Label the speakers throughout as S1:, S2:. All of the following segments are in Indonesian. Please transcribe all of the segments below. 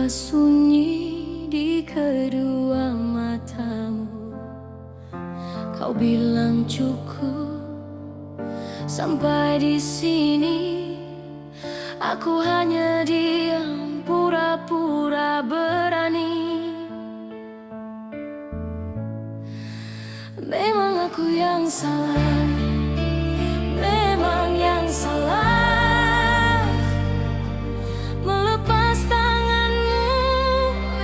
S1: Betapa sunyi di kedua matamu. Kau bilang cukup sampai di sini. Aku hanya diam, pura-pura berani. Memang aku yang salah, memang yang salah. Melepas tanganmu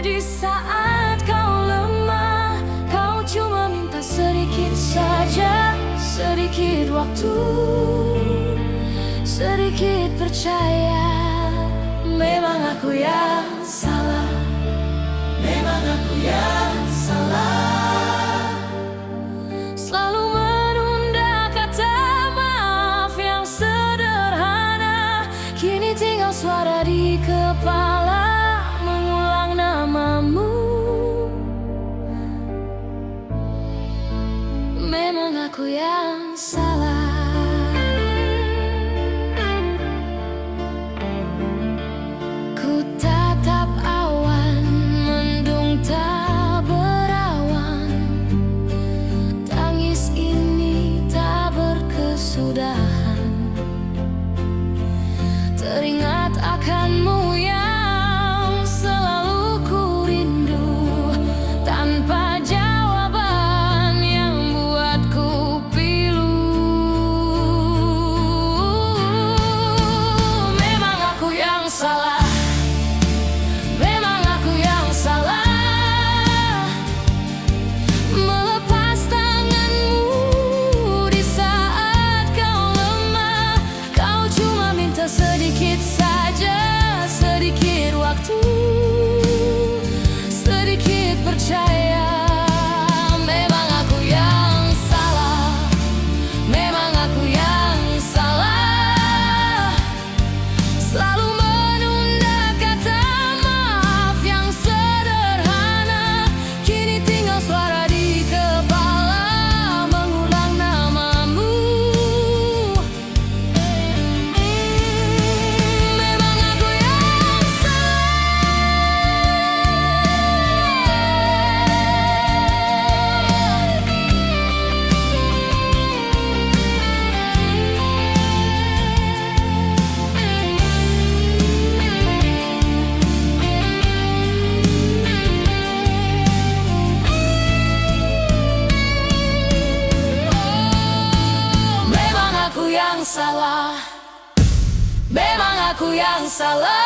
S1: di saat kau lemah. Kau cuma minta sedikit saja, sedikit waktu, sedikit percaya. Memang aku yang salah, memang aku yang salah. Selalu menunda kata maaf yang sederhana. Kini tinggal suara di kepala mengulang namamu. Memang aku yang salah. Teringat akanmu yang selalu ku rindu, tanpa jawaban yang buatku pilu. Memang aku yang salah, memang aku yang salah. Melepas tanganmu di saat kau lemah. Kau cuma minta sedikit saja, sedikit waktu, sedikit percaya. Memang aku yang salah, memang aku yang salah. Selalu menunda kata maaf yang sederhana. Kini tinggal suara di kepala mengulang namamu. Memang aku yang salah, memang aku yang salah.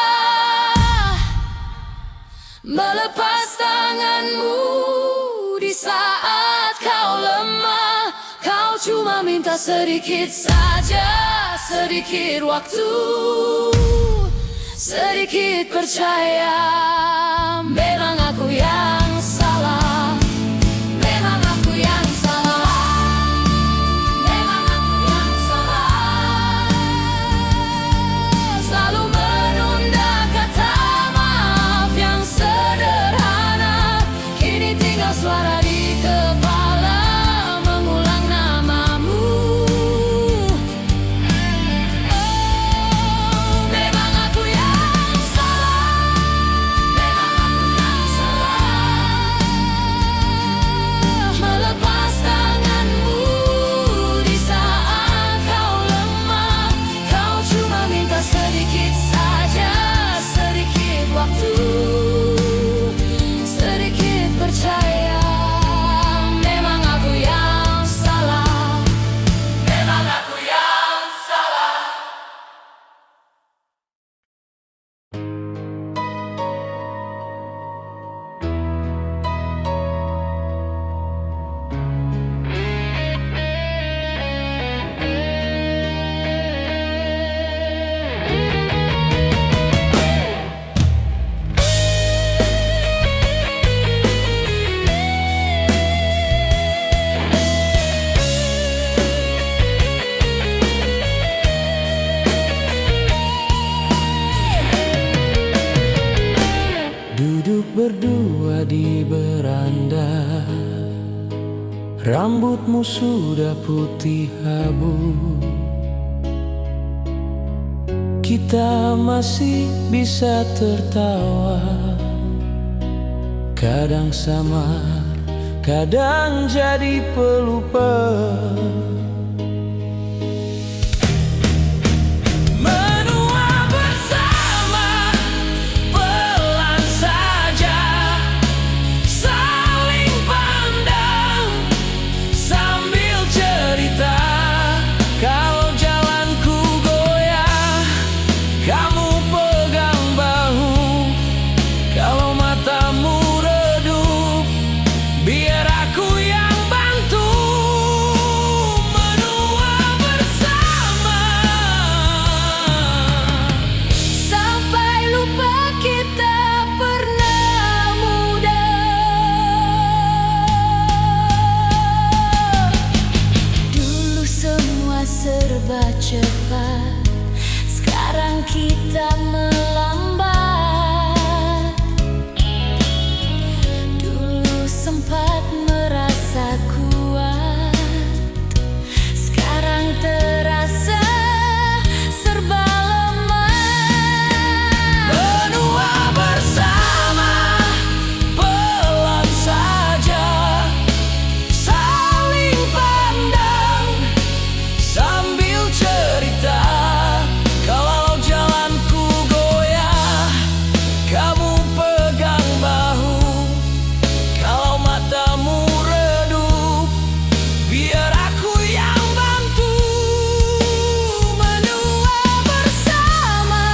S1: Melepas tanganmu di saat kau lemah. Kau cuma minta sedikit saja, sedikit waktu, sedikit percaya. Memang aku yang salah, memang aku yang salah. Suara di kepala mengulang namamu. Memang aku yang salah, memang aku yang salah. Melepas tanganmu di saat kau lemah. Kau cuma minta sedikit saja, sedikit waktu, sedikit percaya. Berdua di beranda, rambutmu sudah putih abu. Kita masih bisa tertawa Kadang samar, kadang jadi pelupa. Menua bersama, pelan saja, saling pandang sambil cerita. Kalau jalanku goyah, kamu pegang bahu. Kalau matamu redup, biar aku yang bantu. Menua bersama sampai lupa kita pernah muda. Dulu semua serba cepat, sekarang kita melambat. Dulu sempat merasa kuat, sekarang terasa serba lemah. Menua bersama, pelan saja, saling pandang sambil cerita. Kalau jalanku goyah, kamu pegang bahu. Kalau matamu redup, biar aku yang bantu. Menua bersama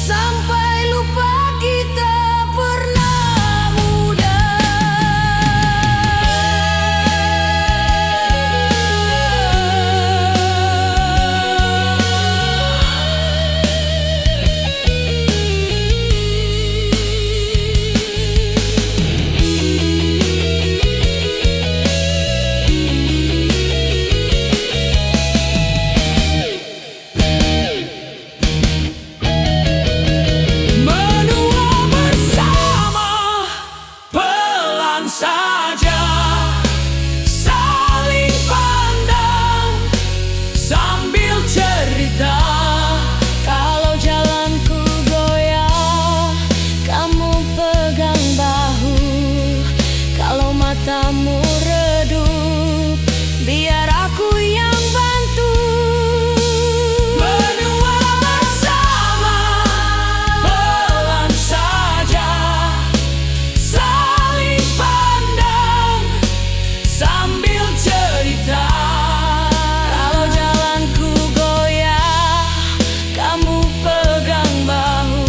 S1: sampai lupa kita pernah muda. Menua bersama, pelan saja, saling pandang sambil cerita. Kalau jalanku goyah, kamu pegang bahu. Kalau matamu redup, biar aku yang bantu. Menua bersama, pelan saja, saling pandang sambil cerita. Kalau jalanku goyah, kamu pegang bahu.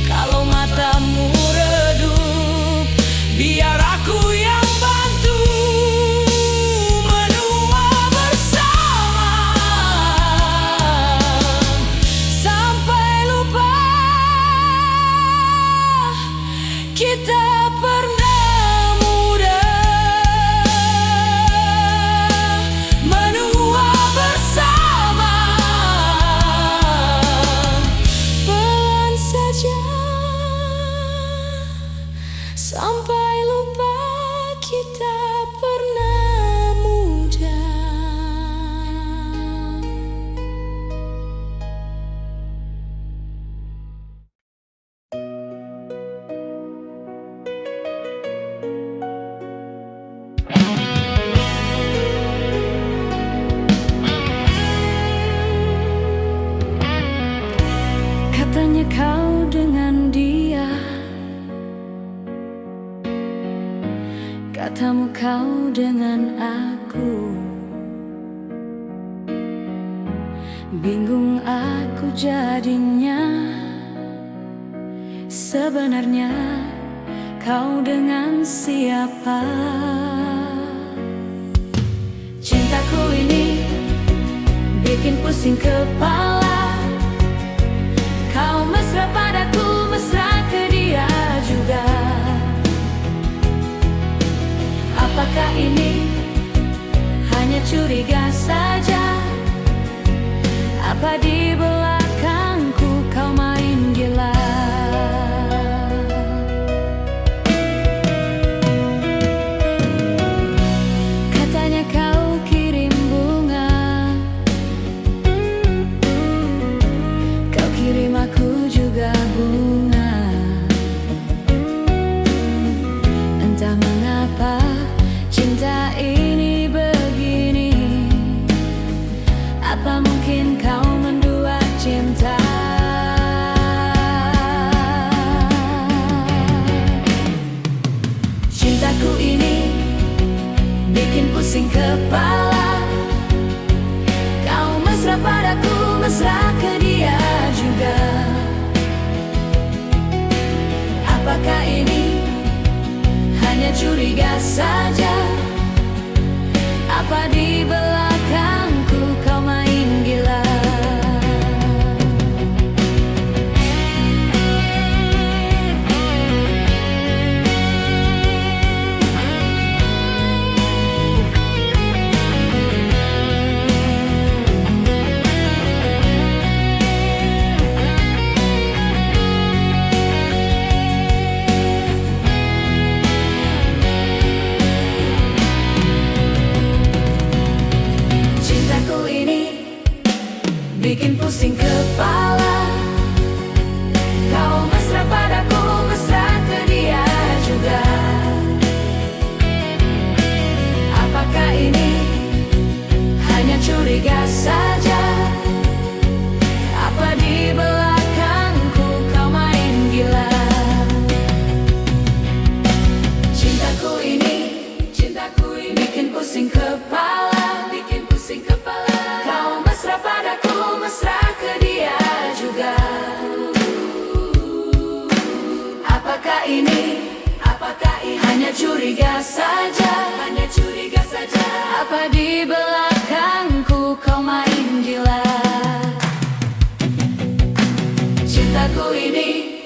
S1: Kalau matamu redup, biar aku yang bantu. Menua bersama sampai lupa kita pernah muda. Menua bersama, pelan saja, sampai lupa kita pernah muda. Katanya kau dengan dia, katamu kau dengan aku. Bingung aku jadinya. Sebenarnya kau dengan siapa? Cintaku ini bikin pusing kepala. Kau mesra padaku, mesra ke dia juga. Apakah ini hanya curiga saja? Apa di belakangku kau main gila? Katanya kau kirim bunga, kau kirim aku juga bunga. bikin pusing kepala. Kau mesra padaku, mesra ke dia juga. Apakah ini hanya curiga saja? Apa di belakangku kau main gila? Bikin pusing kepala. Kau mesra padaku, mesra ke dia juga. Apakah ini hanya curiga saja? Apa di belakangku kau main gila? Cintaku ini bikin pusing kepala, bikin pusing kepala. Kau mesra padaku, mesra ke dia juga. Apakah ini hanya curiga saja? Hanya curiga saja. Apa di belakangku kau main gila? Cintaku ini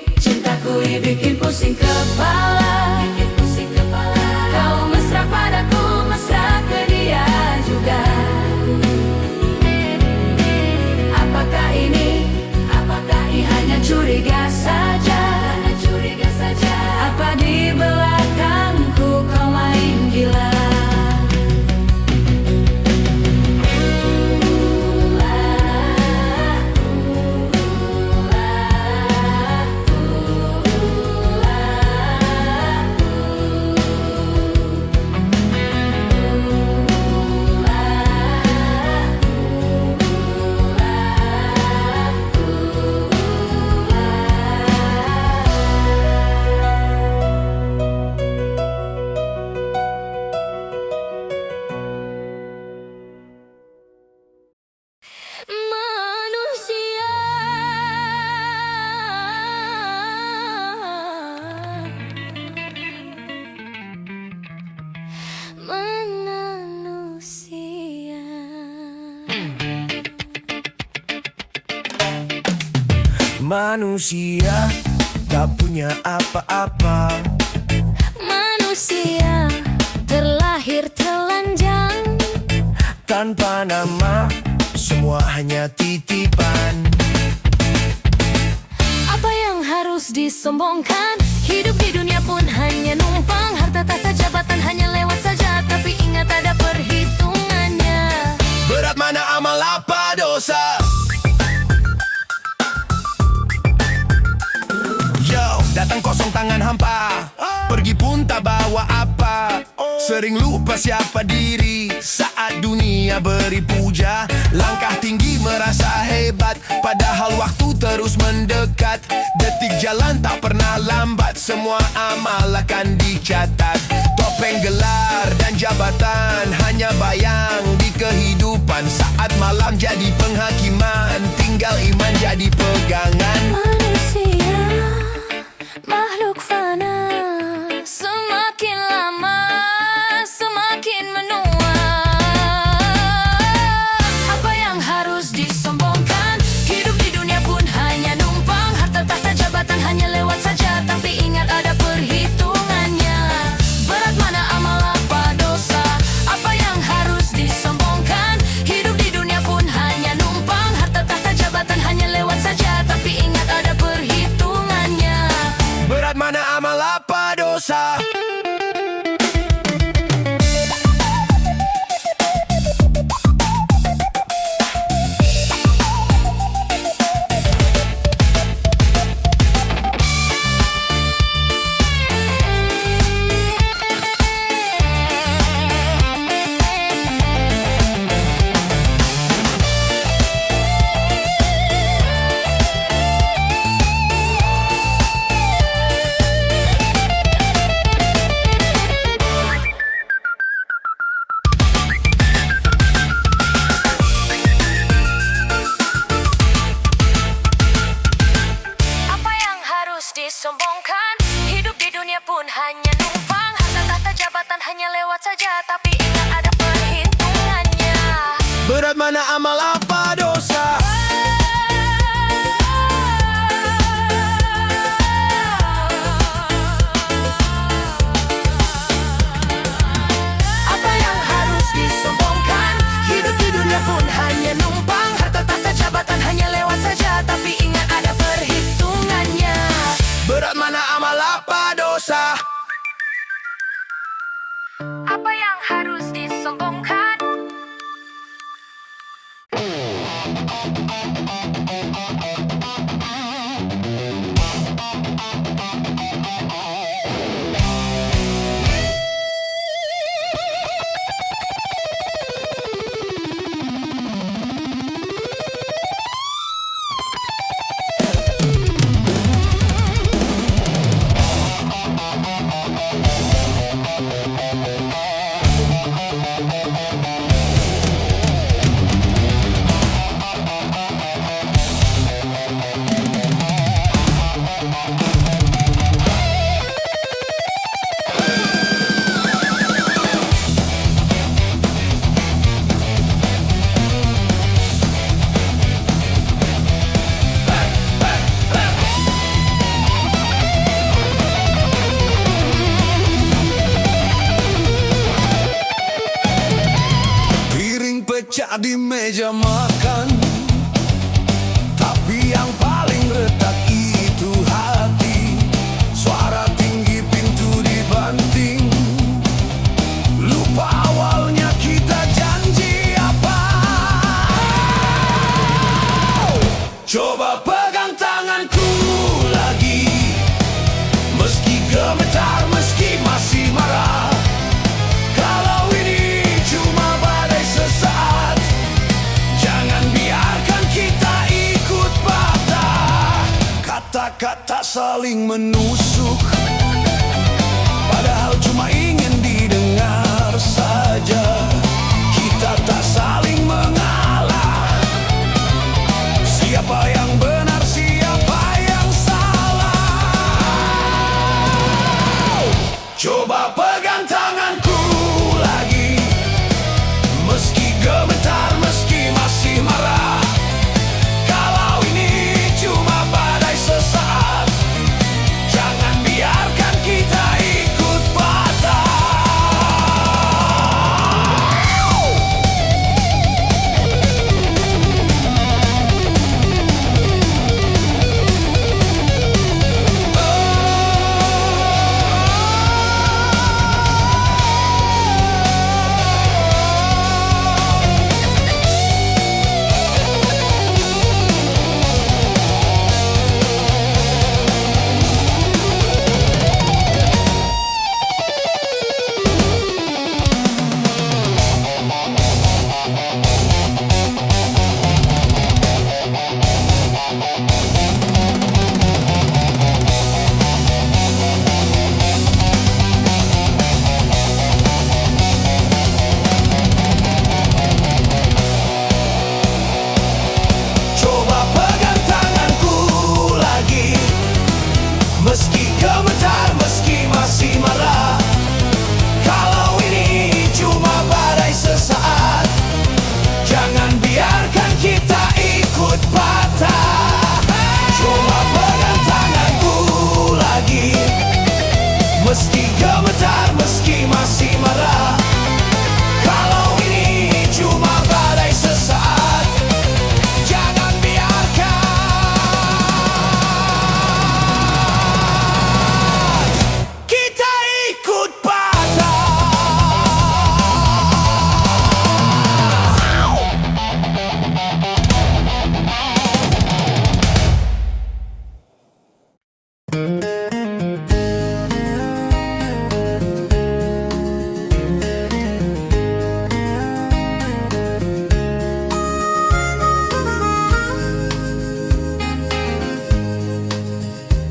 S1: bikin pusing kepala, bikin pusing kepala. Kau mesra padaku, mesra ke dia juga. Apakah ini hanya curiga saja? Hanya curiga saja. Apa di belakangku kau main gila?
S2: Manusia tak punya apa-apa.
S1: Manusia terlahir telanjang,
S2: Tanpa nama, semua hanya titipan.
S1: apa yang harus disombongkan? Hidup di dunia pun hanya numpang. Harta tahta jabatan hanya lewat saja, tapi ingat ada perhitungannya.
S2: Berat mana amal apa dosa? Datang kosong tangan hampa, pergi pun tak bawa apa. Sering lupa siapa diri saat dunia beri puja. Langkah tinggi merasa hebat, padahal waktu terus mendekat. Detik jalan tak pernah lambat, semua amal akan dicatat. Topeng gelar dan jabatan hanya bayang di kehidupan. Saat malam jadi penghakiman, tinggal iman jadi pegangan.
S1: Manusia makhluk fana, semakin lama semakin menua. Apa yang harus disombongkan? Hidup di dunia pun hanya numpang. Harta tahta jabatan hanya lewat saja, tapi ingat ada perhitungannya. Berat mana amal apa dosa? Apa yang harus disombongkan? Hidup di dunia pun hanya numpang. Harta tahta jabatan hanya lewat saja, tapi ingat ada perhitungannya. saja, tapi ingat ada perhitungannya.
S2: Berat mana amal apa dosa?
S1: Apa yang harus disombongkan? Hidup di dunia pun hanya numpang. Harta tahta jabatan hanya lewat saja, tapi ingat ada perhitungannya.
S2: Berat mana amal apa dosa?
S1: Apa yang harus disombongkan?
S2: Piring pecah di meja makan, tapi yang paling retak itu hati. Suara tinggi pintu dibanting, lupa awalnya kita janji apa. Coba pegang tanganku lagi, meski gemetar, meski masih marah. Kalau ini cuma badai sesaat, jangan biarkan kita ikut patah. Kata-kata saling menusuk, padahal cuma ingin didengar saja. Kita tak saling mengalah. Siapa yang benar, siapa yang salah? Coba pegang tanganku lagi, meski gemetar, meski masih marah. Kalau ini cuma badai sesaat, jangan biarkan kita ikut patah. Coba pegang tanganku lagi, meski gemetar, meski masih marah. Kalau ini cuma badai sesaat, jangan biarkan kita ikut patah. Coba pegang tanganku lagi, meski gemetar, meski masih marah. Kalau ini cuma badai sesaat, jangan biarkan kita ikut patah.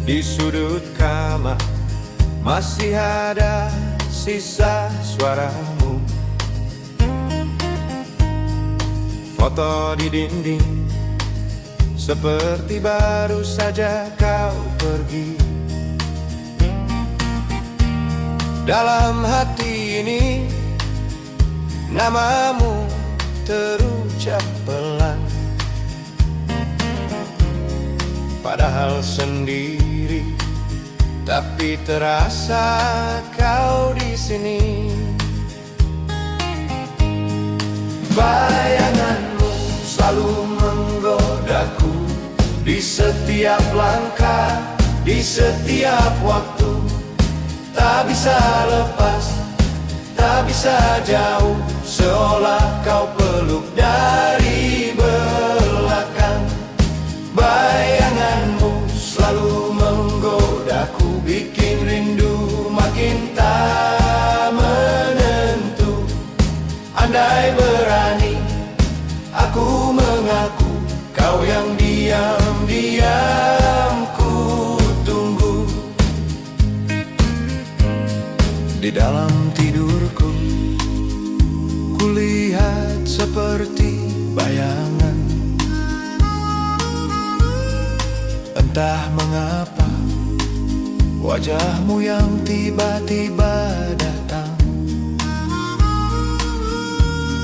S2: Di sudut kamar masih ada sisa suaramu. Foto di dinding seperti baru saja kau pergi. Dalam hati ini namamu terucap pelan, padahal sendiri, tapi terasa kau di sini. Bayanganmu selalu menggodaku di setiap langkah, di setiap waktu. Tak bisa lepas, tak bisa jauh, seolah kau peluk dari belakang. Bayanganmu selalu menggodaku, bikin rindu makin tak menentu. Andai berani, aku mengaku, kau yang diam-diam ku tunggu. Di dalam tidurku, kulihat seperti bayangan. Entah mengapa, wajahmu yang tiba-tiba datang.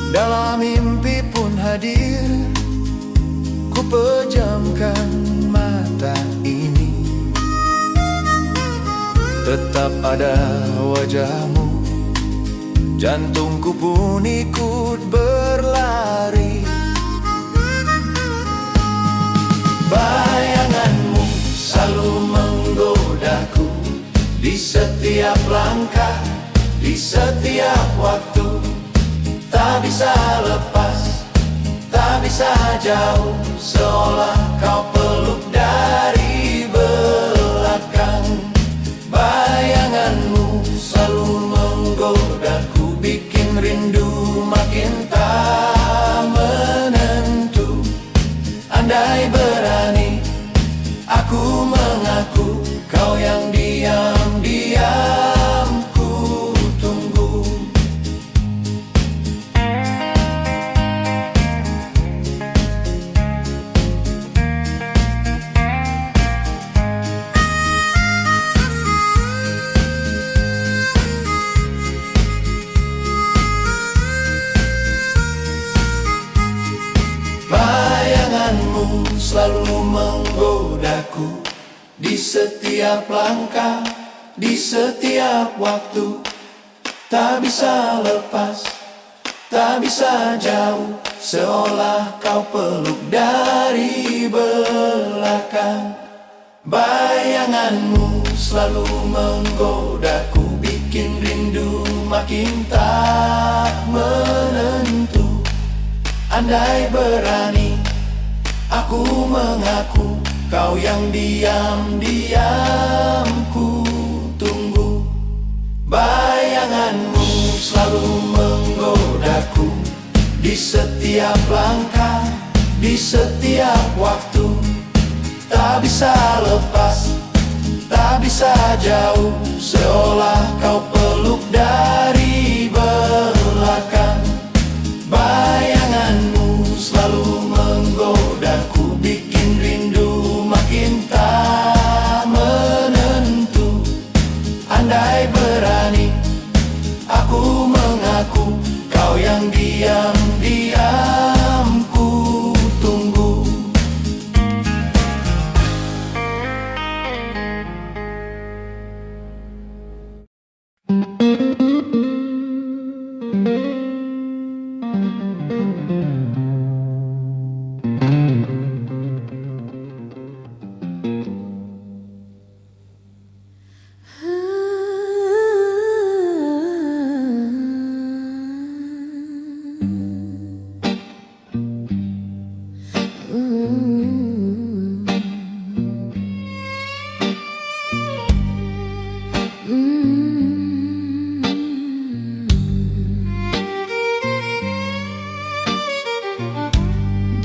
S2: Dalam mimpi pun hadir, ku pejamkan mata ini. Tetap ada wajahmu, jantungku pun ikut berlari. Bayanganmu selalu menggodaku di setiap langkah, di setiap waktu. Tak bisa lepas, tak bisa jauh, seolah kau peluk dari belakang. Bayanganmu selalu menggodaku, bikin rindu makin tak menentu. Andai berani, aku mengaku, kau yang diam-diam ku tunggu. Bayanganmu selalu menggodaku di setiap langkah, di setiap waktu. Tak bisa lepas, tak bisa jauh, seolah kau peluk dari belakang. Bayanganmu selalu menggodaku, bikin rindu makin tak menentu. Andai berani, aku mengaku, kau yang diam-diam ku tunggu. Bayanganmu selalu menggodaku di setiap langkah, di setiap waktu. Tak bisa lepas, tak bisa jauh, seolah kau peluk dari belakang. Bayanganmu selalu menggodaku, bikin rindu makin tak menentu. Andai berani, aku mengaku, kau yang diam-diam ku tunggu.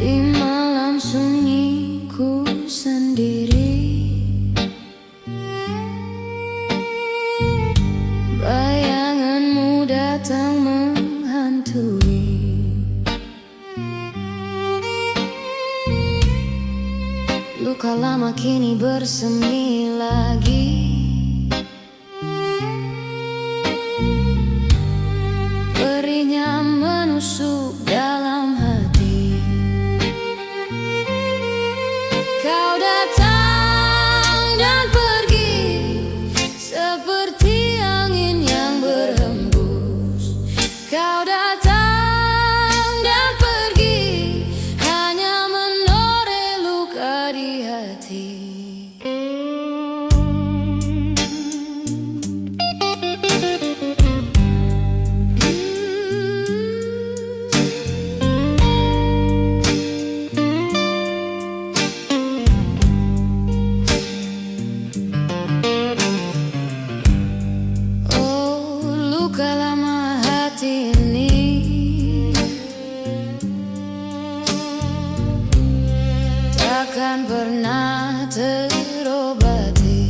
S1: Di malam sunyi ku sendiri, bayanganmu datang menghantui. Luka lama kini bersemi lagi. Perihnya hati ini takkan pernah terobati.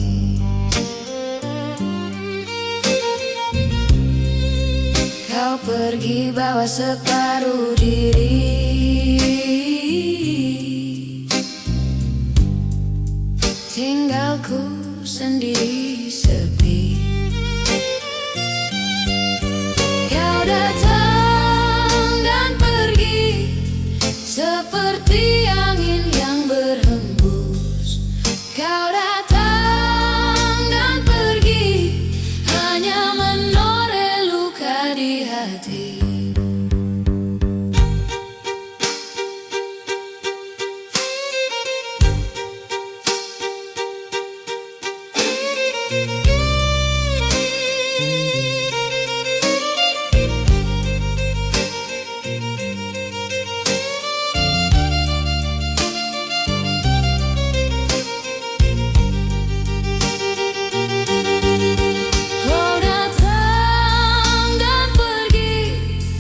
S1: Kau pergi bawa separuh diri, tinggalku sendiri sepi. Kau datang dan pergi seperti angin yang berhembus. Kau datang dan pergi hanya menoreh luka di hati. Kau datang dan pergi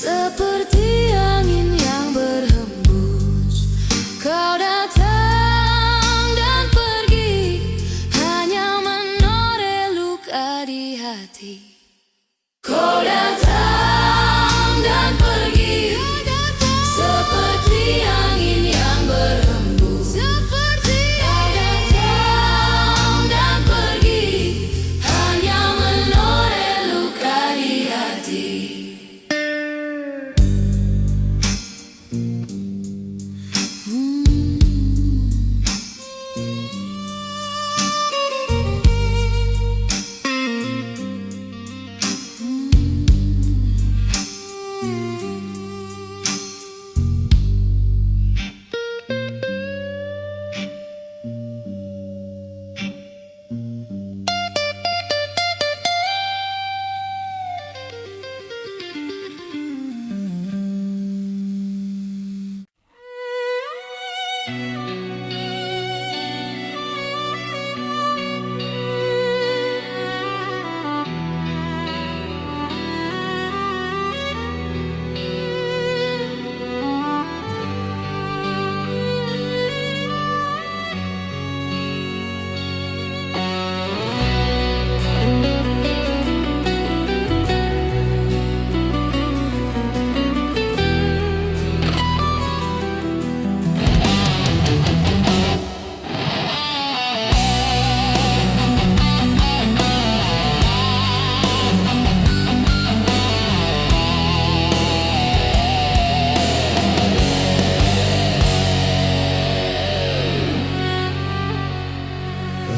S1: seperti angin yang berhembus. Kau datang dan pergi hanya menoreh luka di hati.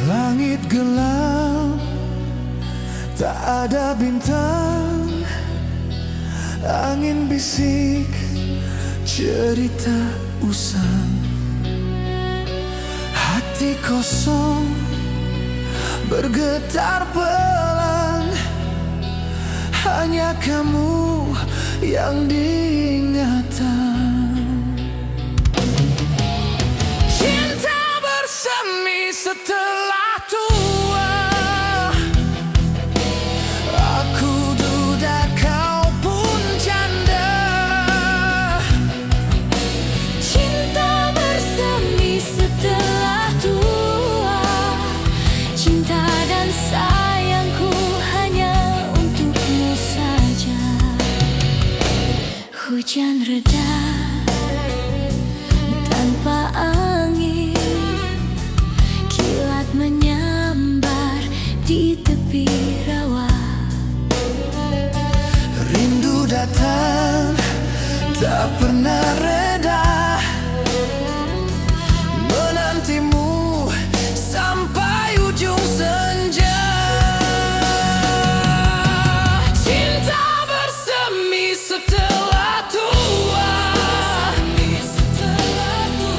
S2: Langit gelap, tak ada bintang. Angin bisik, cerita usang. Hati kosong, bergetar pelan. Hanya kamu yang diingatan. Cinta bersemi setelah tua. Aku duda kau pun janda.
S1: Cinta bersemi setelah tua. Cinta dan sayangku hanya untukmu saja. Hujan reda tanpa angin, kilat menyambar di tepi rawa.
S2: Rindu datang, tak pernah reda. Menantimu sampai ujung senja. Cinta bersemi setelah tua.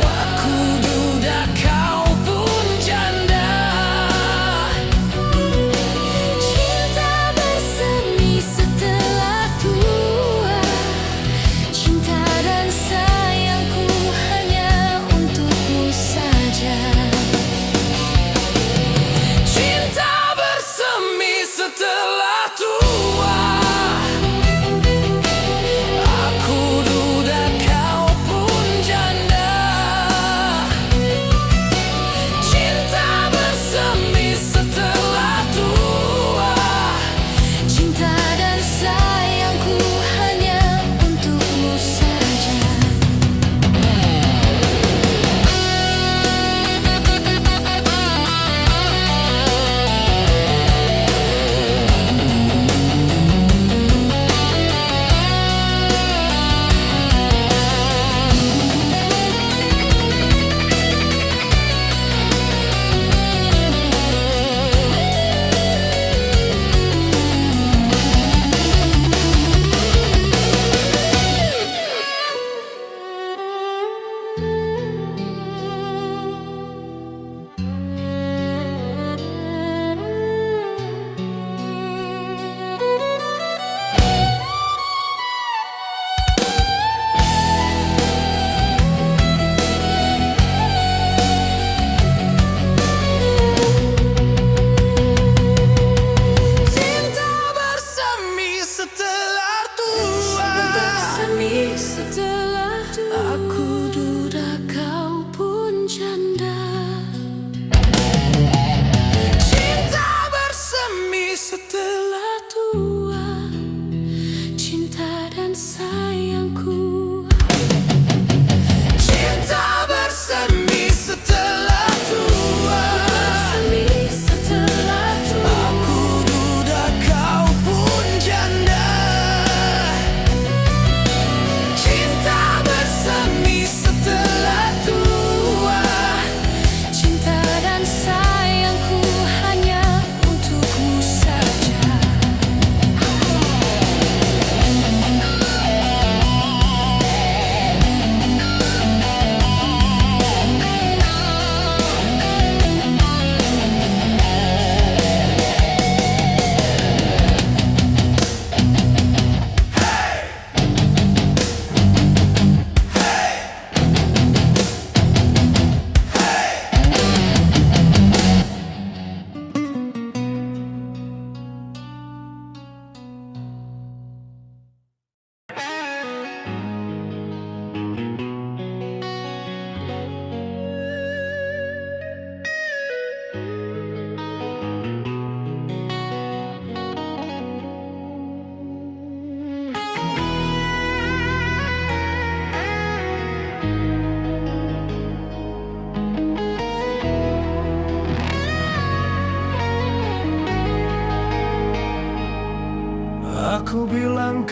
S2: Aku duda kau pun janda.
S1: Cinta bersemi setelah tua. Cinta dan sayang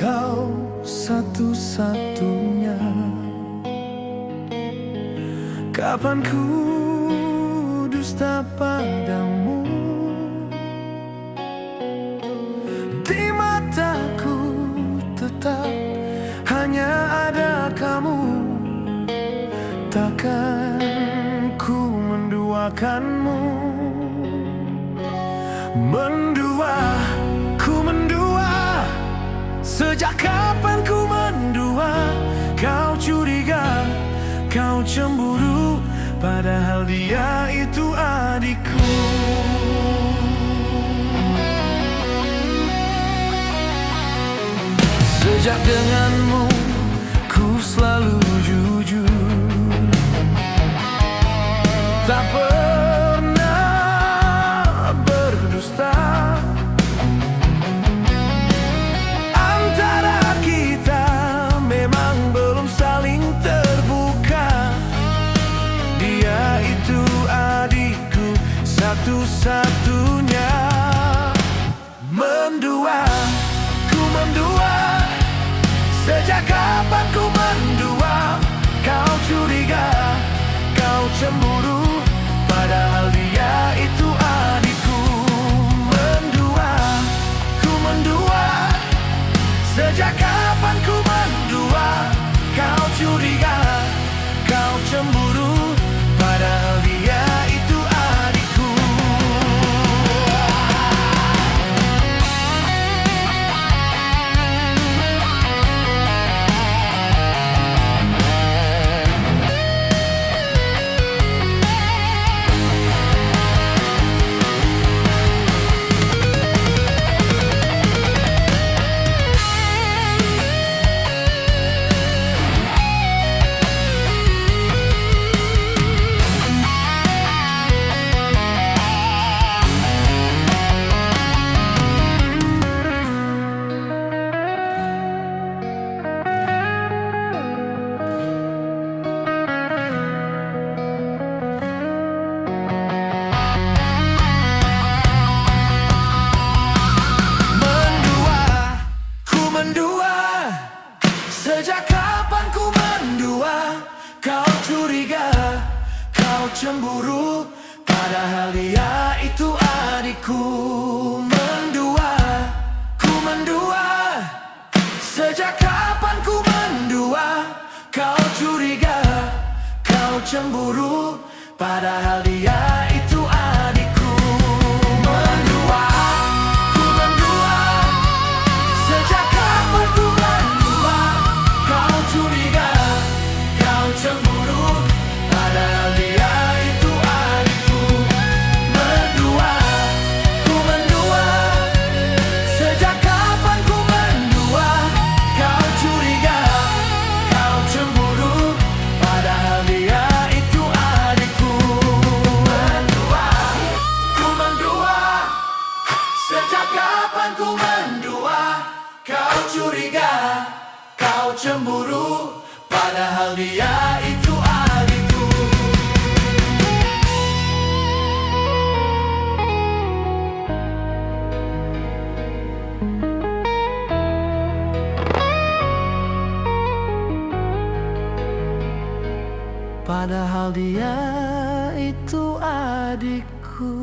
S2: Kau satu-satunya. Kapan ku dusta padamu? Di mataku tetap hanya ada kamu. Takkan ku menduakanmu. Mendua, ku mendua. Sejak kapan ku mendua? Kau curiga, kau cemburu, padahal dia itu adikku. Sejak denganmu ku selalu jujur, tak pernah berdusta. Antara kita memang belum saling terbuka. Dia itu adikku satu-satunya. Mendua, ku mendua. Sejak kapan ku mendua? Kau curiga, kau cemburu, padahal dia itu adikku. Mendua, ku mendua. Sejak kapan ku mendua? Kau curiga, kau cemburu, padahal dia itu adikku. Sejak kapan ku mendua? Kau curiga, kau cemburu, padahal dia itu adikku. Mendua, ku mendua. Sejak kapan ku mendua? Kau curiga, kau cemburu, padahal dia itu adikku. Mendua, ku mendua. Sejak kapan ku mendua? Kau curiga, kau cemburu, padahal dia itu adikku. Mendua, ku mendua. Sejak kapan ku mendua? Kau curiga, kau cemburu, padahal dia itu adikku. Mendua, ku mendua. Sejak kapan ku mendua? Kau curiga, kau cemburu, padahal dia itu adikku. Padahal dia itu adikku.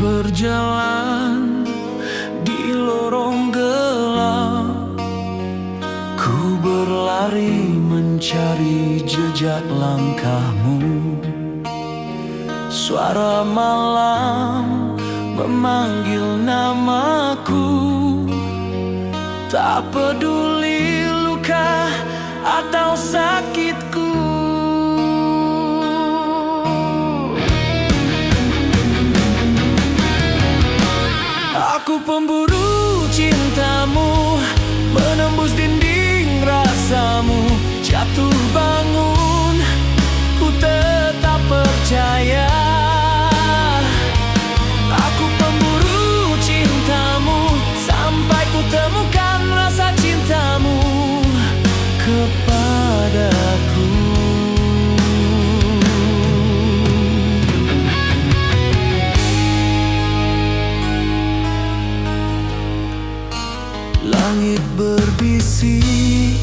S2: Berjalan di lorong gelap, ku berlari mencari jejak langkahmu. Suara malam memanggil namaku, tak peduli luka atau sakitku.
S3: kasih,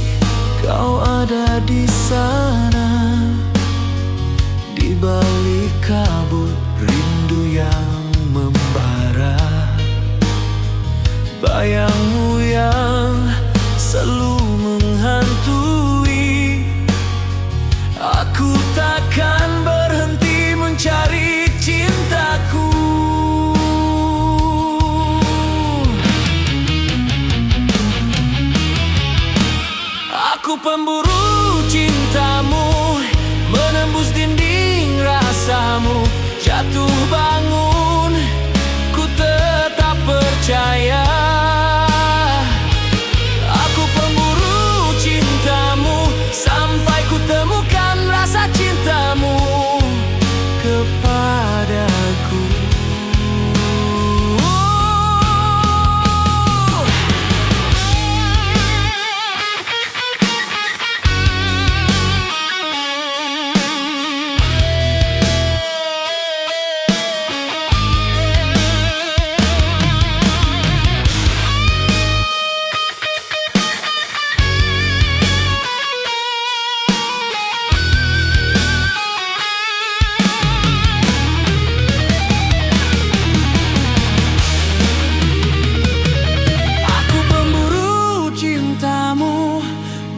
S3: kau ada di sana, di balik kabut rindu yang membara. Bayangmu yang selalu menghantui, aku takkan berhenti mencari cintaku. Aku pemburu cintamu, menembus dinding rasamu. Jatuh bangun, ku tetap percaya. Aku pemburu cintamu, sampai ku temukan rasa cintamu kepadaku.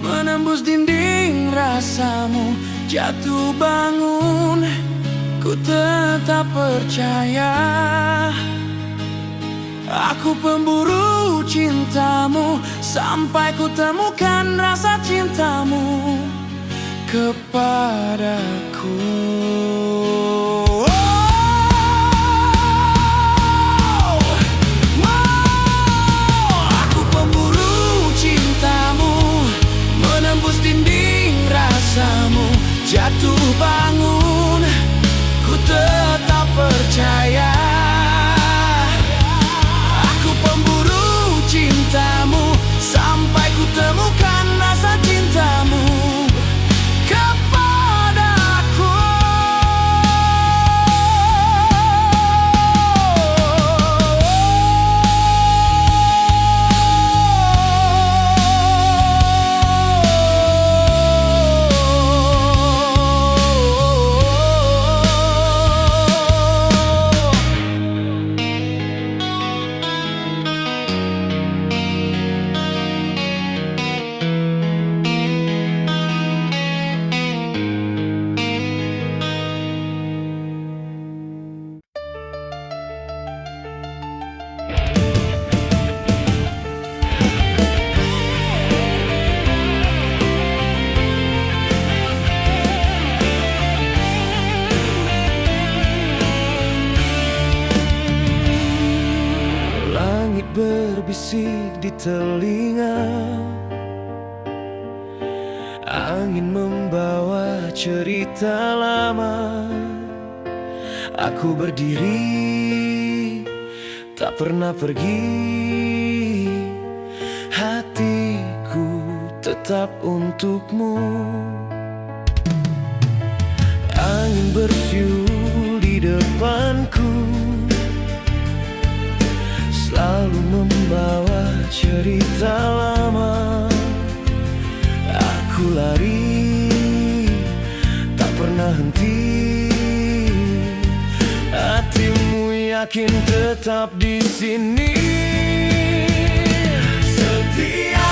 S3: Menembus dinding rasamu. Jatuh bangun, ku tetap percaya. Aku pemburu cintamu, sampai ku temukan rasa cintamu kepadaku. Aku pemburu cintamu, menembus dinding rasamu. Jatuh bangun, ku tetap percaya. Aku pemburu cintamu, sampai ku temukan rasa cintamu kepadaku. Berbisik di telinga, angin membawa cerita lama. Aku berdiri, tak pernah pergi. Hatiku tetap untukmu. Angin bersiul di depanku, selalu membawa cerita lama. Aku lari, tak pernah henti. Hatimu yakin tetap di sini. Setia,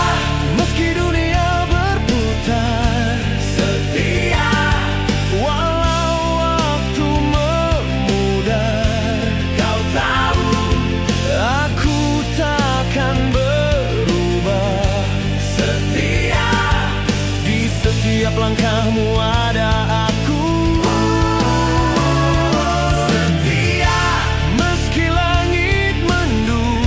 S3: meski dunia berputar. Setia, walau waktu memudar. Kau tahu, aku takkan berubah. Setia, di setiap langkahmu ada aku. Setia, meski langit mendung.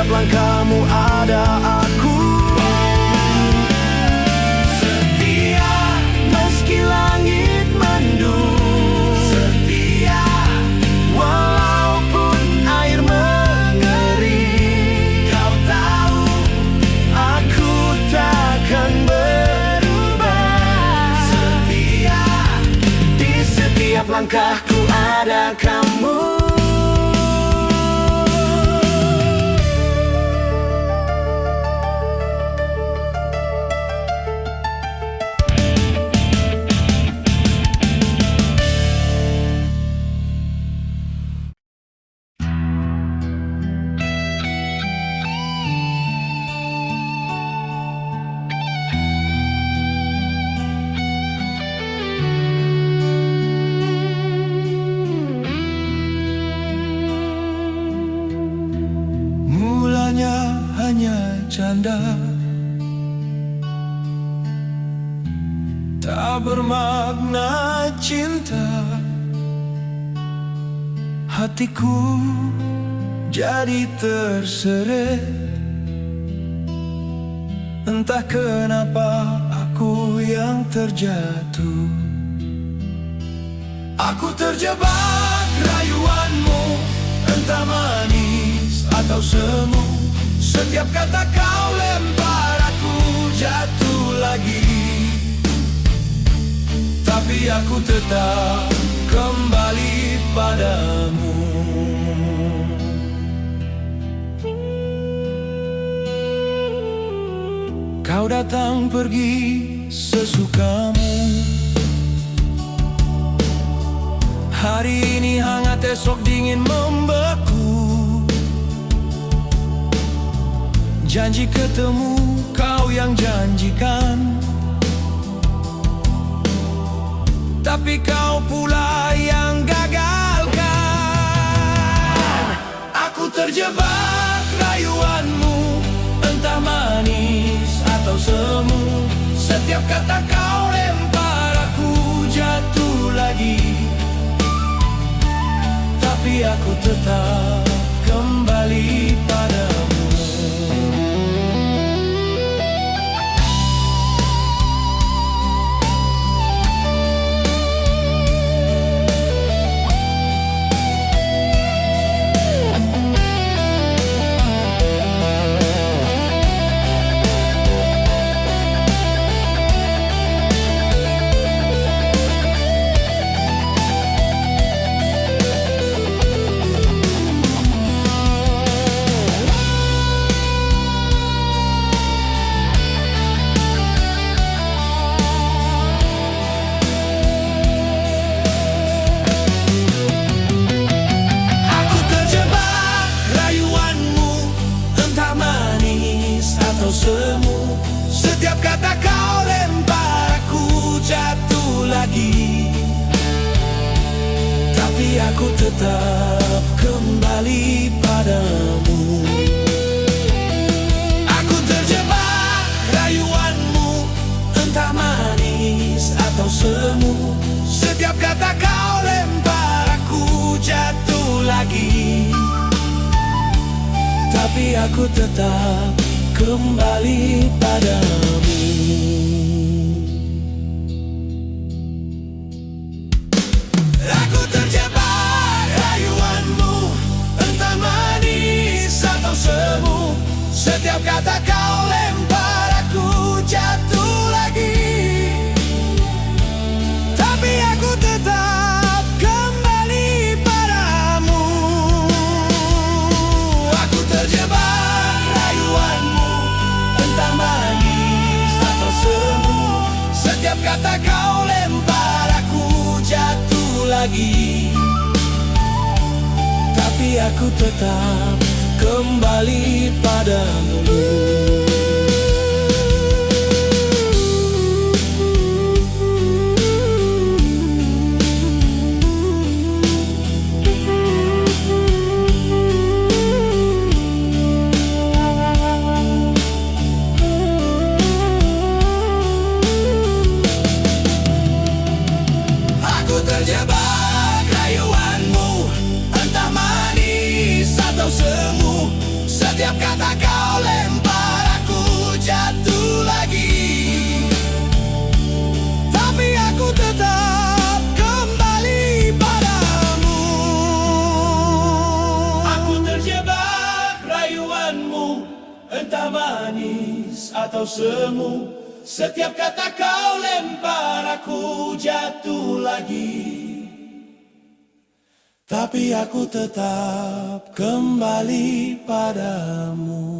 S3: setiap langkahmu ada aku. Setia meski langit mendung, setia walaupun air mengering. Kau tahu aku takkan berubah. Setia di setiap langkahku ada kamu.
S2: Hanya canda, tak bermakna cinta. Hatiku jadi terseret, entah kenapa aku yang terjatuh. Aku terjebak rayuanmu, entah manis atau semu. Setiap kata kau lempar aku jatuh lagi, tapi aku tetap kembali padamu. Kau datang pergi sesukamu. Hari ini hangat, esok dingin membeku. Janji ketemu, kau yang janjikan, tapi kau pula yang gagalkan. Aku terjebak rayuanmu, entah manis atau semu. Setiap kata kau lempar aku jatuh lagi, tapi aku tetap kembali padamu. Semu, setiap kata kau lempar aku jatuh lagi, tapi aku tetap kembali padamu. Aku terjebak rayuanmu, entah manis atau semu. Setiap kata kau lempar aku jatuh lagi, tapi aku tetap kembali padamu. Aku terjebak rayuanmu, entah manis atau semu. Setiap kata kau lempar aku jatuh lagi, tapi aku tetap kembali padamu. Aku terjebak rayuanmu, entah manis atau semu. Setiap kata kau lempar aku jatuh lagi, tapi aku tetap kembali padamu. Terjebak rayuanmu, entah manis atau semu. Setiap kata
S3: atau semu. Setiap kata kau lempar aku jatuh lagi. Tapi aku tetap kembali padamu.